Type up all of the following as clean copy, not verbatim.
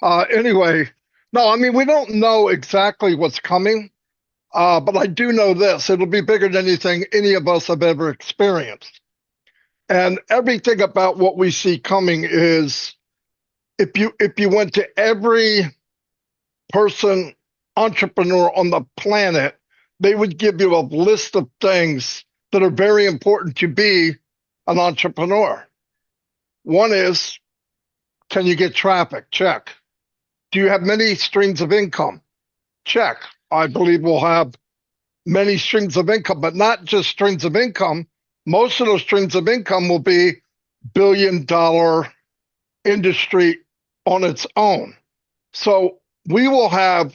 Anyway, no, I mean, we don't know exactly what's coming, but I do know this. It'll be bigger than anything any of us have ever experienced. And everything about what we see coming is if you went to every person, entrepreneur on the planet, they would give you a list of things that are very important to be an entrepreneur. One is, can you get traffic? Check. Do you have many streams of income? Check. I believe we'll have many streams of income, but not just streams of income. Most of those streams of income will be billion-dollar industry on its own. So we will have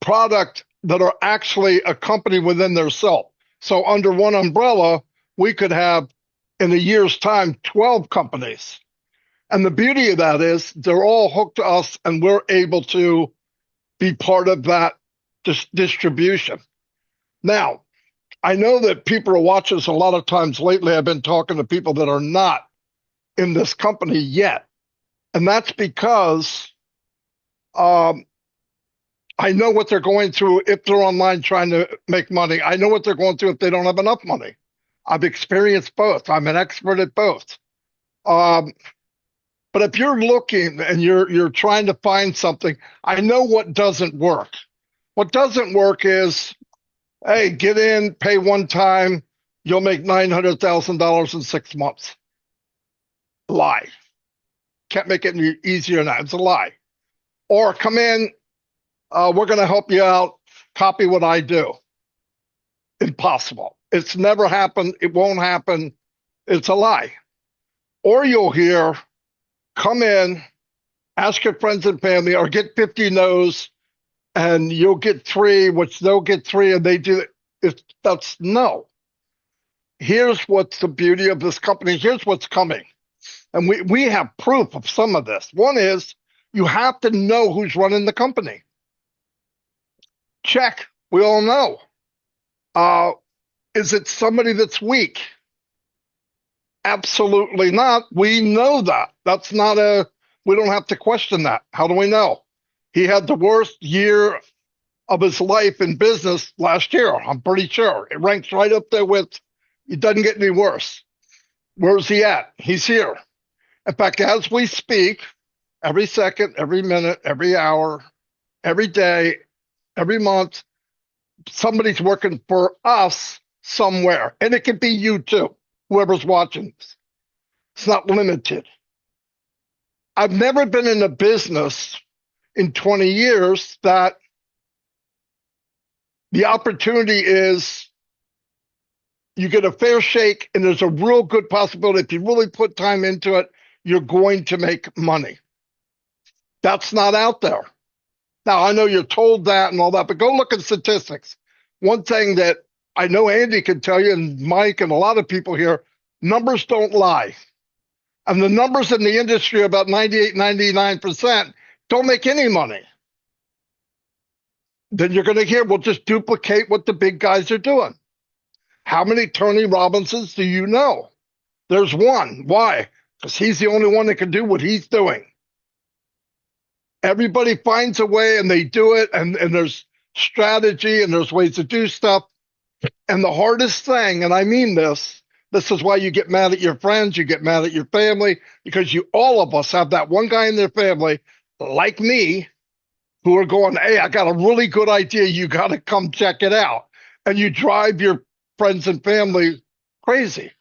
product that are actually a company within themselves. So under one umbrella, we could have in a year's time 12 companies. And the beauty of that is they're all hooked to us and we're able to be part of that distribution. Now, I know that people are watching us a lot of times lately. I've been talking to people that are not in this company yet. And that's because I know what they're going through if they're online trying to make money. I know what they're going through if they don't have enough money. I've experienced both. I'm an expert at both. Um, but if you're looking and you're trying to find something, I know what doesn't work. What doesn't work is, hey, get in, pay one time, you'll make $900,000 in 6 months. Lie. Can't make it any easier than that. It's a lie. Or come in, we're going to help you out. Copy what I do. Impossible. It's never happened. It won't happen. It's a lie. Or you'll hear, come in, ask your friends and family, or get 50 no's, and you'll get three, which they'll get three, and they do it. That's no. Here's what's the beauty of this company. Here's what's coming. And we have proof of some of this. One is you have to know who's running the company. Check. We all know. Is it somebody that's weak? Absolutely not. We know that. We don't have to question that. How do we know? He had the worst year of his life in business last year. I'm pretty sure. It ranks right up there with, it doesn't get any worse. Where's he at? He's here. In fact, as we speak, every second, every minute, every hour, every day, every month, somebody's working for us somewhere. And it could be you too, whoever's watching this. It's not limited. I've never been in a business in 20 years that the opportunity is you get a fair shake and there's a real good possibility if you really put time into it, you're going to make money. That's not out there. Now, I know you're told that and all that, but go look at statistics. One thing that I know Andy can tell you, and Mike and a lot of people here, numbers don't lie. And the numbers in the industry, about 98, 99%, don't make any money. Then you're going to hear, we'll just duplicate what the big guys are doing. How many Tony Robbinsons do you know? There's one. Why? Because he's the only one that can do what he's doing. Everybody finds a way and they do it, and there's strategy and there's ways to do stuff. And the hardest thing, and I mean this is why you get mad at your friends, you get mad at your family, because all of us have that one guy in their family, like me, who are going, hey, I got a really good idea. You got to come check it out. And you drive your friends and family crazy.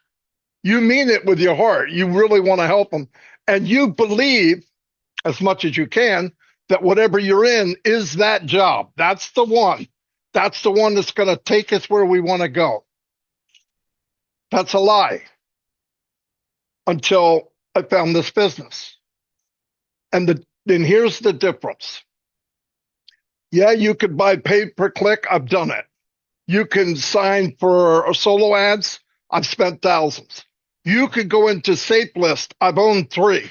You mean it with your heart. You really want to help them. And you believe, as much as you can, that whatever you're in is that job. That's the one. That's the one that's going to take us where we want to go. That's a lie. Until I found this business. And then here's the difference. Yeah, you could buy pay per click. I've done it. You can sign for solo ads. I've spent thousands. You could go into Safe List. I've owned 3.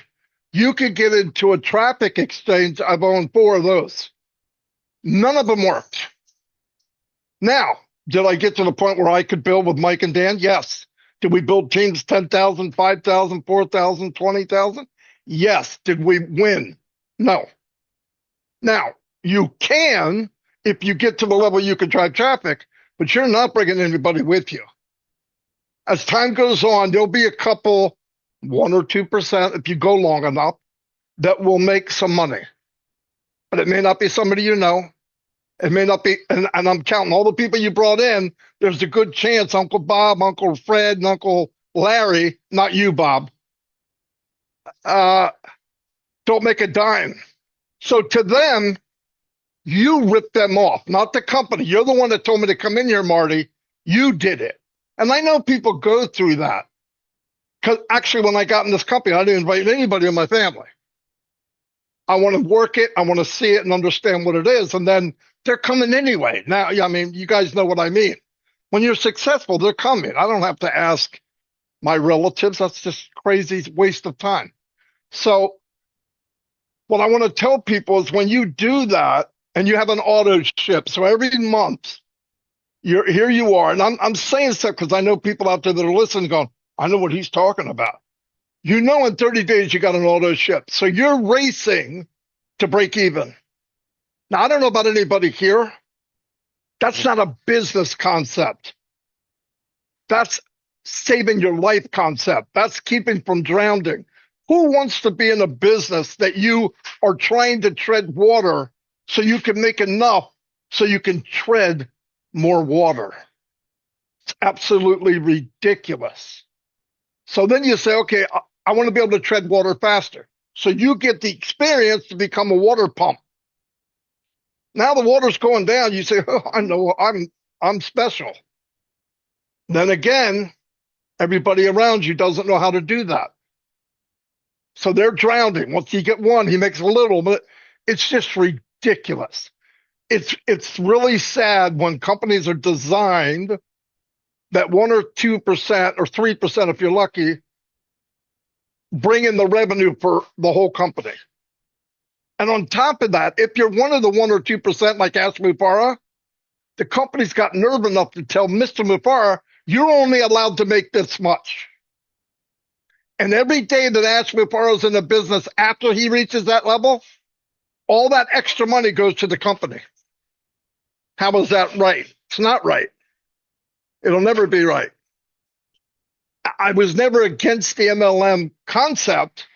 You could get into a traffic exchange. I've owned 4 of those. None of them worked. Now, did I get to the point where I could build with Mike and Dan? Yes. Did we build teams 10,000, 5,000, 4,000, 20,000? Yes. Did we win? No. Now, you can if you get to the level you can drive traffic, but you're not bringing anybody with you. As time goes on, there'll be a couple, 1 or 2%, if you go long enough, that will make some money. But it may not be somebody you know. It may not be, and I'm counting all the people you brought in. There's a good chance Uncle Bob, Uncle Fred, and Uncle Larry, not you, Bob, don't make a dime. So to them, you ripped them off, not the company. You're the one that told me to come in here, Marty. You did it. And I know people go through that. Because actually, when I got in this company, I didn't invite anybody in my family. I want to work it. I want to see it and understand what it is. And then they're coming anyway. Now, I mean, you guys know what I mean. When you're successful, they're coming. I don't have to ask my relatives. That's just crazy waste of time. So what I want to tell people is when you do that and you have an auto ship, so every month here you are, and I'm saying stuff because I know people out there that are listening going, I know what he's talking about. You know, in 30 days, you got an auto ship. So you're racing to break even. Now, I don't know about anybody here. That's not a business concept. That's saving your life concept. That's keeping from drowning. Who wants to be in a business that you are trying to tread water so you can make enough so you can tread more water? It's absolutely ridiculous. So then you say, okay, I want to be able to tread water faster. So you get the experience to become a water pump. Now the water's going down. You say, oh, I know I'm special. Then again, everybody around you doesn't know how to do that. So they're drowning. Once you get one, he makes a little, but it's just ridiculous. It's really sad when companies are designed that 1 or 2% or 3%, if you're lucky, bring in the revenue for the whole company. And on top of that, if you're one of the 1 or 2% like Ash Mufareh, the company's got nerve enough to tell Mr. Mufareh, you're only allowed to make this much. And every day that Ash Mufareh is in the business after he reaches that level, all that extra money goes to the company. How is that right? It's not right. It'll never be right. I was never against the MLM concept,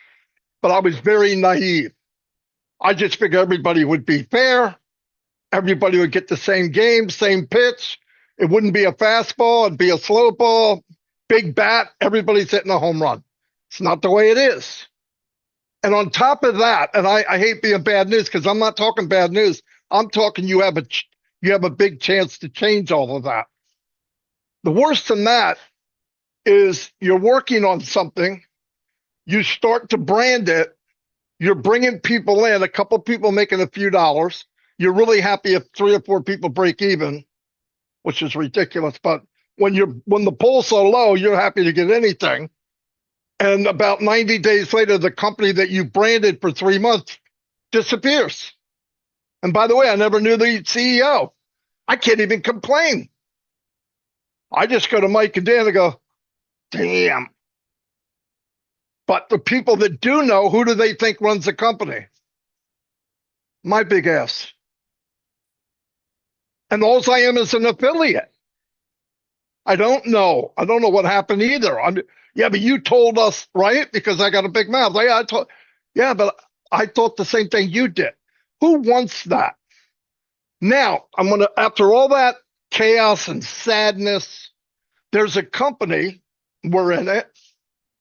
but I was very naive. I just figured everybody would be fair. Everybody would get the same game, same pitch. It wouldn't be a fastball. It'd be a slow ball, big bat. Everybody's hitting a home run. It's not the way it is. And on top of that, and I hate being bad news because I'm not talking bad news. I'm talking you have a big chance to change all of that. The worst than that is you're working on something, you start to brand it, you're bringing people in, a couple people making a few dollars. You're really happy if 3 or 4 people break even, which is ridiculous. But when the poll's so low, you're happy to get anything. And about 90 days later, the company that you branded for 3 months disappears. And by the way, I never knew the CEO. I can't even complain. I just go to Mike and Dan and go, damn. But the people that do know, who do they think runs the company? My big ass. And all I am is an affiliate. I don't know. I don't know what happened either. Yeah, but you told us, right? Because I got a big mouth. Yeah, but I thought the same thing you did. Who wants that? Now, after all that chaos and sadness, there's a company, we're in it,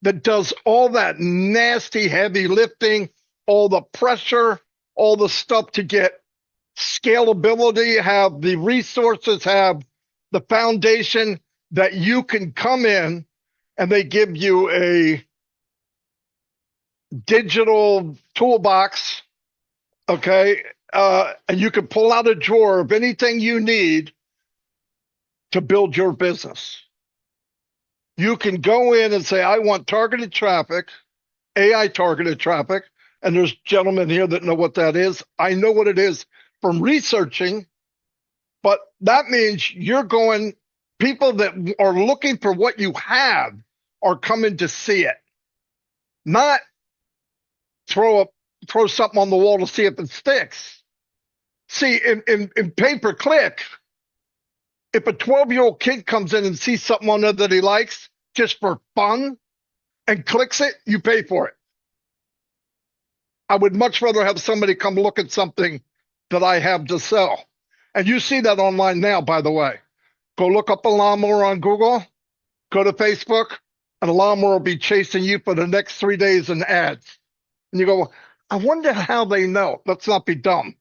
that does all that nasty heavy lifting, all the pressure, all the stuff to get scalability, have the resources, have the foundation that you can come in and they give you a digital toolbox, okay? And you can pull out a drawer of anything you need to build your business. You can go in and say, I want targeted traffic, AI targeted traffic, and there's gentlemen here that know what that is. I know what it is from researching, but that means people that are looking for what you have are coming to see it, not throw throw something on the wall to see if it sticks. See, in pay-per-click, if a 12-year-old kid comes in and sees something on there that he likes just for fun and clicks it, you pay for it. I would much rather have somebody come look at something that I have to sell. And you see that online now, by the way. Go look up a lawnmower on Google, go to Facebook, and a lawnmower will be chasing you for the next 3 days in ads. And you go, I wonder how they know. Let's not be dumb.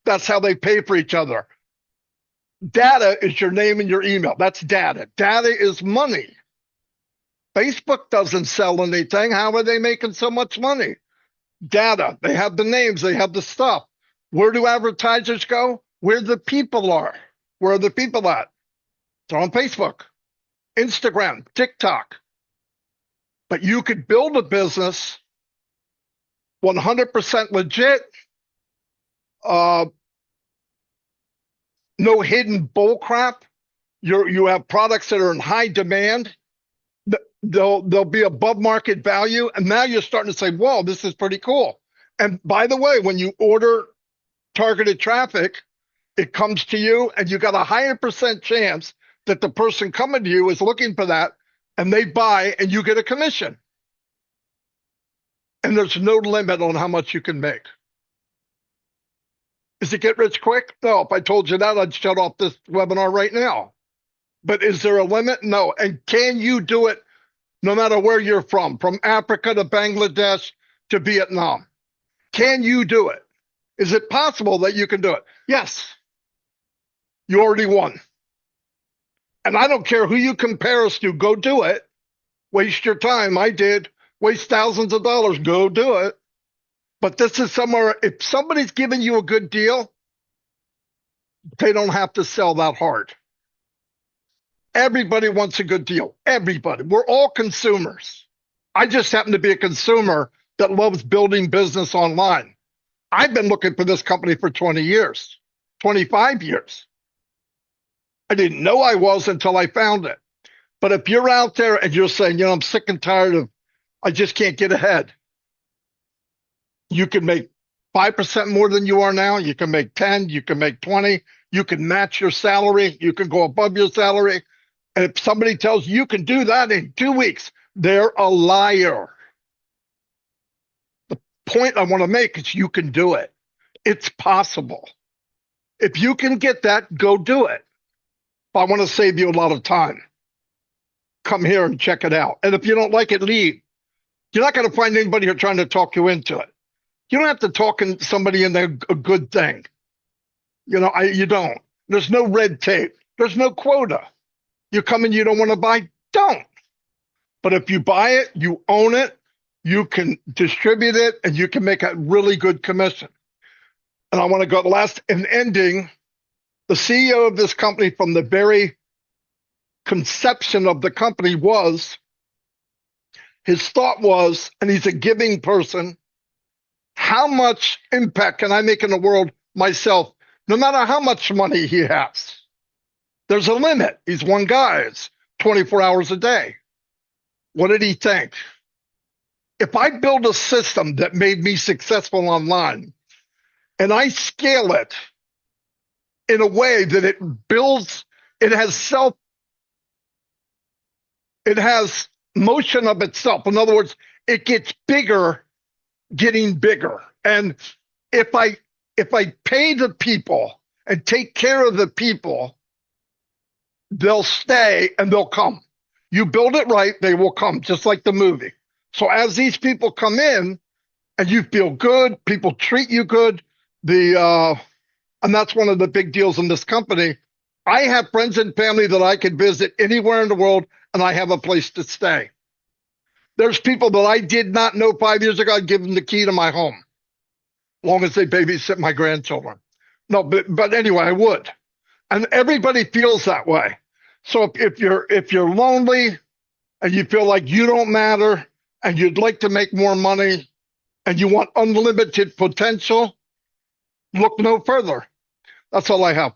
That's how they pay for each other. Data is your name and your email. That's data. Data is money. Facebook doesn't sell anything. How are they making so much money? Data. They have the names. They have the stuff. Where do advertisers go? Where the people are. Where are the people at? They're on Facebook, Instagram, TikTok. But you could build a business 100% legit, no hidden bull crap. You have products that are in high demand. They'll be above market value. And now you're starting to say, whoa, this is pretty cool. And by the way, when you order targeted traffic, it comes to you and you got a higher percent chance that the person coming to you is looking for that and they buy and you get a commission. And there's no limit on how much you can make. Is it get rich quick? No, if I told you that, I'd shut off this webinar right now. But is there a limit? No. And can you do it no matter where you're from Africa to Bangladesh to Vietnam? Can you do it? Is it possible that you can do it? Yes. You already won. And I don't care who you compare us to, go do it. Waste your time. I did. Waste thousands of dollars. Go do it. But this is somewhere, if somebody's giving you a good deal, they don't have to sell that hard. Everybody wants a good deal. Everybody. We're all consumers. I just happen to be a consumer that loves building business online. I've been looking for this company for 20 years, 25 years. I didn't know I was until I found it. But if you're out there and you're saying, I'm sick and tired of, I just can't get ahead. You can make 5% more than you are now. You can make 10, you can make 20, you can match your salary, you can go above your salary. And if somebody tells you can do that in 2 weeks, they're a liar. The point I want to make is you can do it. It's possible. If you can get that, go do it. If I want to save you a lot of time, come here and check it out. And if you don't like it, leave. You're not going to find anybody here trying to talk you into it. You don't have to talk somebody into a good thing. You don't. There's no red tape. There's no quota. You come in, you don't want to buy, don't. But if you buy it, you own it, you can distribute it, and you can make a really good commission. And I want to go last in ending. The CEO of this company from the very conception of the company his thought was, and he's a giving person, how much impact can I make in the world myself, no matter how much money he has? There's a limit. He's one guy. It's 24 hours a day. What did he think? If I build a system that made me successful online and I scale it in a way that it builds, it has motion of itself. In other words, it gets bigger getting bigger. And if I pay the people and take care of the people, they'll stay and they'll come. You build it right, they will come, just like the movie. So as these people come in and you feel good, people treat you good, and that's one of the big deals in this company. I have friends and family that I could visit anywhere in the world, and I have a place to stay. There's people that I did not know 5 years ago. I'd give them the key to my home, as long as they babysit my grandchildren. No, but anyway, I would. And everybody feels that way. So if you're lonely and you feel like you don't matter and you'd like to make more money and you want unlimited potential, look no further. That's all I have.